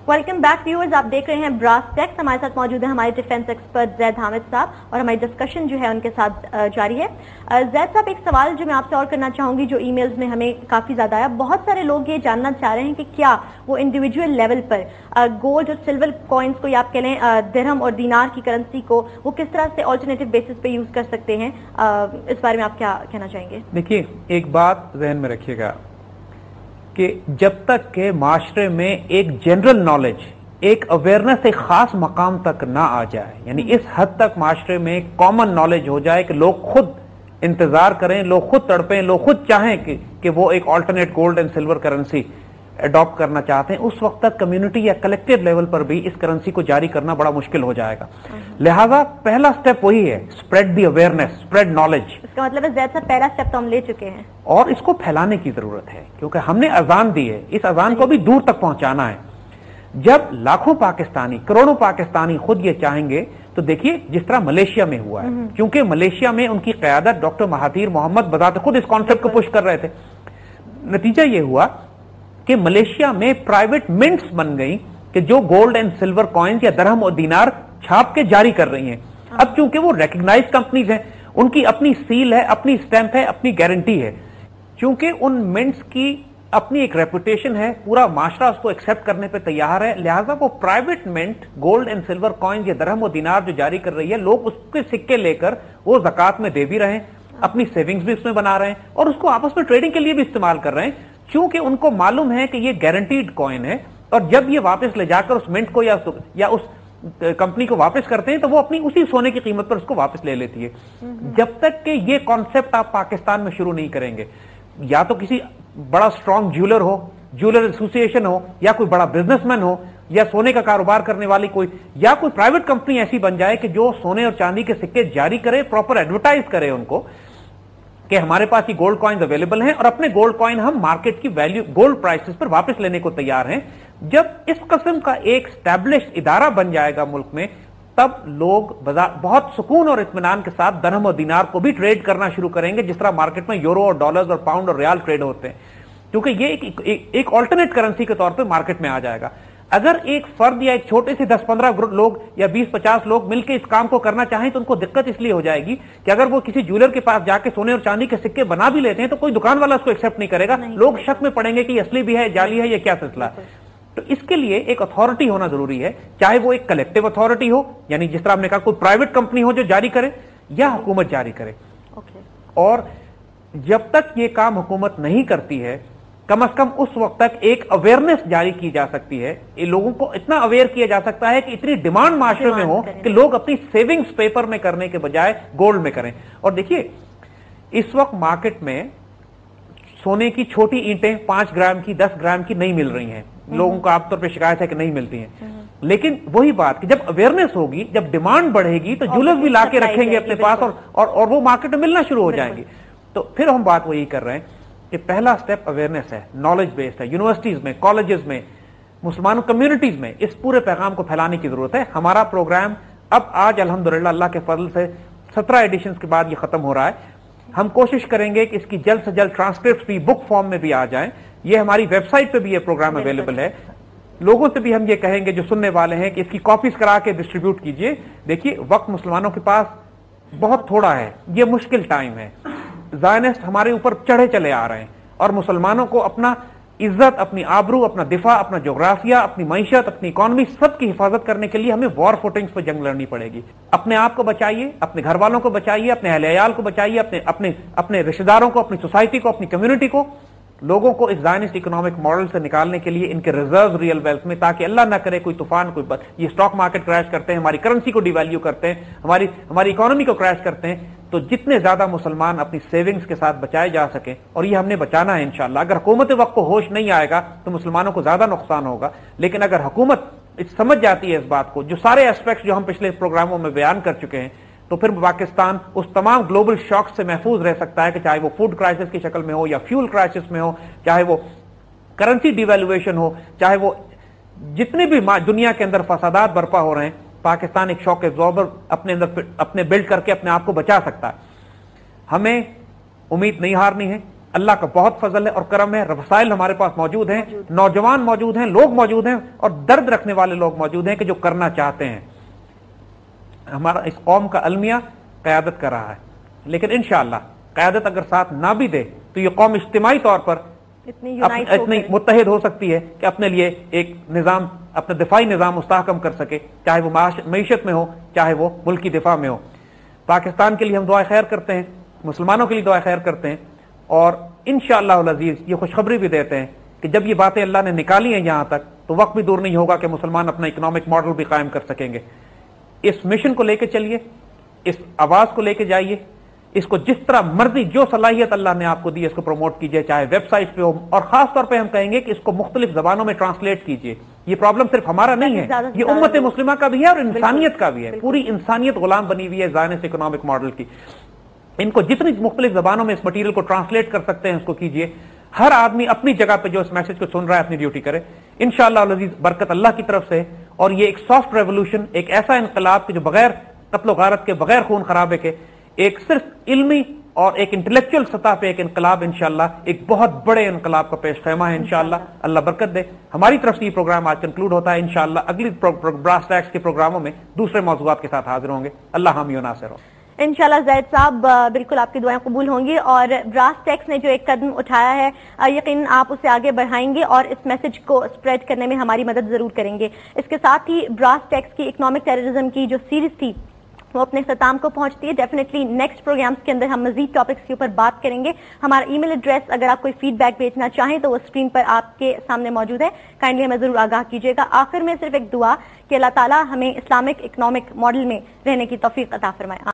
Welcome back viewers, आप देख रहे हैं ब्रास टैक्स। हमारे साथ मौजूद है हमारे डिफेंस एक्सपर्ट जैद हामिद साहब और हमारी डिस्कशन जो है उनके साथ जारी है। जैद साहब, एक सवाल जो मैं आपसे और करना चाहूंगी, जो ईमेल्स में हमें काफी ज्यादा आया, बहुत सारे लोग ये जानना चाह रहे हैं कि क्या वो इंडिविजुअल लेवल पर गोल्ड और सिल्वर कॉइन्स को, या आप कह लें दिरहम और दीनार की करेंसी को, वो किस तरह से ऑल्टरनेटिव बेसिस पे यूज कर सकते हैं, इस बारे में आप क्या कहना चाहेंगे? देखिए, एक बात जहन में रखिएगा कि जब तक के माशरे में एक जनरल नॉलेज, एक अवेयरनेस एक खास मकाम तक ना आ जाए, यानी इस हद तक माशरे में कॉमन नॉलेज हो जाए कि लोग खुद इंतजार करें, लोग खुद तड़पें, लोग खुद चाहें कि वो एक alternate gold and silver currency adopt करना चाहते हैं, उस वक्त तक कम्युनिटी या कलेक्टिव लेवल पर भी इस करेंसी को जारी करना बड़ा मुश्किल हो जाएगा। लिहाजा पहला स्टेप वही है, spread the awareness, spread knowledge. इसका मतलब है जैसा पहला स्टेप तो हम ले चुके हैं और इसको फैलाने की जरूरत है, क्योंकि हमने अजान दी है, इस अजान को भी दूर तक पहुंचाना है। जब लाखों पाकिस्तानी, करोड़ों पाकिस्तानी खुद ये चाहेंगे, तो देखिए जिस तरह मलेशिया में हुआ है, क्योंकि मलेशिया में उनकी क़यादत डॉक्टर महातीर मोहम्मद बजाते खुद इस कॉन्सेप्ट को पुश कर रहे थे। नतीजा ये हुआ कि मलेशिया में प्राइवेट मिंट्स बन गई कि जो गोल्ड एंड सिल्वर कॉइन्स या दरहम और दीनार छाप के जारी कर रही हैं। अब चूंकि वो रिकग्नाइज्ड कंपनीज हैं, उनकी अपनी सील है, अपनी स्टैंप है, अपनी गारंटी है, चूंकि उन मिंट्स की अपनी एक रेपुटेशन है, पूरा माशरा उसको एक्सेप्ट करने पे तैयार है, लिहाजा वो private mint gold and silver coins या दरहम और दीनार जो जारी कर रही है, लोग उसके सिक्के लेकर वो ज़कात में दे भी रहे हैं, अपनी सेविंग्स भी उसमें बना रहे हैं और उसको आपस में ट्रेडिंग के लिए भी इस्तेमाल कर रहे हैं, क्योंकि उनको मालूम है कि ये गारंटीड कॉइन है और जब ये वापस ले जाकर उस मिंट को या उस कंपनी को वापस करते हैं तो वो अपनी उसी सोने की कीमत पर उसको वापस ले लेती है। जब तक कि ये कॉन्सेप्ट आप पाकिस्तान में शुरू नहीं करेंगे, या तो किसी बड़ा स्ट्रांग ज्वेलर हो, ज्वेलर एसोसिएशन हो, या कोई बड़ा बिजनेसमैन हो, या सोने का कारोबार करने वाली कोई, या कोई प्राइवेट कंपनी ऐसी बन जाए कि जो सोने और चांदी के सिक्के जारी करे, प्रॉपर एडवर्टाइज करे उनको कि हमारे पास ये गोल्ड कॉइन्स अवेलेबल हैं और अपने गोल्ड कॉइन हम मार्केट की वैल्यू गोल्ड प्राइसेस पर वापस लेने को तैयार हैं। जब इस किस्म का एक स्टैब्लिश्ड इदारा बन जाएगा मुल्क में, तब लोग बहुत सुकून और इत्मीनान के साथ दरहम और दीनार को भी ट्रेड करना शुरू करेंगे, जिस तरह मार्केट में यूरो और डॉलर्स और पाउंड और रियाल ट्रेड होते हैं, क्योंकि ये एक ऑल्टरनेट करेंसी के तौर पर मार्केट में आ जाएगा। अगर एक फर्द या एक छोटे से 10-15 लोग या 20-50 लोग मिलकर इस काम को करना चाहें तो उनको दिक्कत इसलिए हो जाएगी कि अगर वो किसी ज्वेलर के पास जाके सोने और चांदी के सिक्के बना भी लेते हैं तो कोई दुकान वाला उसको एक्सेप्ट नहीं करेगा, लोग शक में पड़ेंगे कि असली भी है, जाली है, या क्या सिलसिला। तो इसके लिए एक अथॉरिटी होना जरूरी है, चाहे वो एक कलेक्टिव अथॉरिटी हो, यानी जिस तरह हमने कहा कोई प्राइवेट कंपनी हो जो जारी करे, या हुकूमत जारी करे। और जब तक ये काम हुकूमत नहीं करती है, कम से कम उस वक्त तक एक अवेयरनेस जारी की जा सकती है, लोगों को इतना अवेयर किया जा सकता है कि इतनी डिमांड माशरे में हो कि लोग अपनी सेविंग्स पेपर में करने के बजाय गोल्ड में करें। और देखिए, इस वक्त मार्केट में सोने की छोटी ईंटें 5 ग्राम की, 10 ग्राम की नहीं मिल रही हैं। लोगों को आमतौर पर शिकायत है कि नहीं मिलती हैं, लेकिन वही बात कि जब अवेयरनेस होगी, जब डिमांड बढ़ेगी, तो ज्वेलर्स भी लाके रखेंगे अपने पास और वो मार्केट में मिलना शुरू हो जाएंगी। तो फिर हम बात वही कर रहे हैं कि पहला स्टेप अवेयरनेस है, नॉलेज बेस्ड है। यूनिवर्सिटीज में, कॉलेजेस में, मुसलमान कम्युनिटीज में इस पूरे पैगाम को फैलाने की जरूरत है। हमारा प्रोग्राम अब आज अल्हम्दुलिल्लाह अल्लाह के फजल से 17 एडिशंस के बाद ये खत्म हो रहा है। हम कोशिश करेंगे कि इसकी जल्द से जल्द ट्रांसक्रिप्ट भी बुक फॉर्म में भी आ जाएं। ये हमारी वेबसाइट पे भी ये प्रोग्राम अवेलेबल है। लोगों से भी हम ये कहेंगे जो सुनने वाले हैं कि इसकी कॉपीज करा के डिस्ट्रीब्यूट कीजिए। देखिए, वक्त मुसलमानों के पास बहुत थोड़ा है, ये मुश्किल टाइम है, ज़ायनिस्ट हमारे ऊपर चढ़े चले आ रहे हैं और मुसलमानों को अपना इज्जत, अपनी आबरू, अपना दिफा, अपना जोग्राफिया, अपनी मईशत, अपनी इकोनॉमी, सब की हिफाजत करने के लिए हमें वॉर फुटिंग्स पर जंग लड़नी पड़ेगी। अपने आप को बचाइए, अपने घर वालों को बचाइए, अपने अहले अयाल को बचाइए, अपने रिश्तेदारों को, अपनी सोसाइटी को, अपनी कम्युनिटी को, लोगों को इस ज़ायनिस्ट इकोनॉमिक मॉडल से निकालने के लिए इनके रिजर्व रियल वेल्थ में, ताकि अल्लाह ना करे कोई तूफान, ये स्टॉक मार्केट क्रैश करते हैं, हमारी करेंसी को डिवैल्यू करते हैं, हमारी इकोनॉमी को क्रैश करते हैं। तो जितने ज्यादा मुसलमान अपनी सेविंग्स के साथ बचाए जा सके, और ये हमने बचाना है इंशाअल्लाह। अगर हुकूमत वक्त को होश नहीं आएगा तो मुसलमानों को ज्यादा नुकसान होगा, लेकिन अगर हुकूमत समझ जाती है इस बात को, जो सारे एस्पेक्ट्स जो हम पिछले प्रोग्रामों में बयान कर चुके हैं, तो फिर पाकिस्तान उस तमाम ग्लोबल शॉक से महफूज रह सकता है कि चाहे वो फूड क्राइसिस की शक्ल में हो, या फ्यूल क्राइसिस में हो, चाहे वो करेंसी डिवैल्यूएशन हो, चाहे वो जितने भी दुनिया के अंदर फसादात बर्पा हो रहे हैं, पाकिस्तान एक शॉक एब्जॉर्बर अपने बिल्ड करके अपने आप को बचा सकता है। हमें उम्मीद नहीं हारनी है, اللہ کا بہت فضل ہے اور کرم ہے، وسائل ہمارے پاس موجود ہیں، نوجوان موجود ہیں، لوگ موجود ہیں اور درد رکھنے والے لوگ موجود ہیں کہ جو کرنا چاہتے ہیں۔ ہمارا اس قوم کا المیہ قیادت کر رہا ہے، لیکن انشاءاللہ قیادت اگر ساتھ نہ بھی دے تو یہ قوم اجتماعی طور پر اتنی متحد ہو سکتی ہے کہ اپنے لیے ایک نظام، اپنا دفاعی نظام مستحکم کر سکے، چاہے وہ معیشت میں ہو، چاہے وہ ملکی دفاع میں ہو۔ پاکستان کے لیے ہم دعائیں خیر کرتے ہیں، مسلمانوں کے لیے دعائیں خیر کرتے ہیں، اور انشاءاللہ العزیز یہ خوشخبری بھی دیتے ہیں کہ جب یہ باتیں اللہ نے نکالی ہیں یہاں تک تو وقت بھی دور نہیں ہوگا کہ مسلمان اپنا اکنامک ماڈل بھی قائم کر سکیں گے۔ اس مشن کو لے کے چلیے، اس آواز کو لے کے جائیے، اس کو جس طرح مرضی جو صلاحیت اللہ نے آپ کو دی اس کو پروموٹ کیجیے، چاہے ویب سائٹ پہ ہو، اور خاص طور پہ ہم کہیں گے کہ اس کو مختلف زبانوں میں ٹرانسلیٹ کیجیے۔ یہ پرابلم صرف ہمارا نہیں ہے، یہ امت مسلمہ کا بھی ہے اور انسانیت کا بھی ہے۔ پوری انسانیت غلام بنی ہوئی ہے زائنس اکنامک ماڈل کی۔ ان کو جتنی مختلف زبانوں میں اس مٹیریل کو ٹرانسلیٹ کر سکتے ہیں اس کو کیجیے۔ ہر آدمی اپنی جگہ پہ جو اس میسج کو سن رہا ہے اپنی ڈیوٹی کرے، انشاءاللہ العزیز برکت اللہ کی طرف سے، اور یہ ایک سافٹ ریولوشن، ایک ایسا انقلاب کہ جو بغیر قتل و غارت کے، بغیر خون خرابے کے، ایک صرف علمی اور ایک انٹلیکچوئل سطح پہ ایک انقلاب انشاءاللہ ایک بہت بڑے انقلاب کا پیش خیمہ ہے انشاءاللہ۔ اللہ برکت دے۔ ہماری طرف سے یہ پروگرام آج کنکلوڈ ہوتا ہے، انشاءاللہ اگلی براس ٹیکس کے پروگراموں میں دوسرے موضوعات کے ساتھ حاضر ہوں گے۔ اللہ حامی و ناصر ہو۔ انشاءاللہ زید صاحب بالکل آپ کی دعائیں قبول ہوں گی، اور براس ٹیکس نے جو ایک قدم اٹھایا ہے یقیناً آپ اسے آگے بڑھائیں گے اور اس میسج کو اسپریڈ کرنے میں ہماری مدد ضرور کریں گے۔ اس کے ساتھ ہی براس ٹیکس کی اکنامک ٹیررزم کی جو سیریز تھی وہ اپنے اختتام کو پہنچتی ہے۔ ڈیفینیٹلی نیکسٹ پروگرامز کے اندر ہم مزید ٹاپکس کے اوپر بات کریں گے۔ ہمارا ای میل ایڈریس اگر آپ کوئی فیڈ بیک بھیجنا چاہیں تو وہ اسکرین پر آپ کے سامنے موجود ہے، کائنڈلی ہمیں ضرور آگاہ کیجیے گا۔ آخر میں صرف ایک دعا کہ اللہ تعالیٰ ہمیں اسلامک اکنامک ماڈل میں رہنے کی توفیق عطا فرمائے۔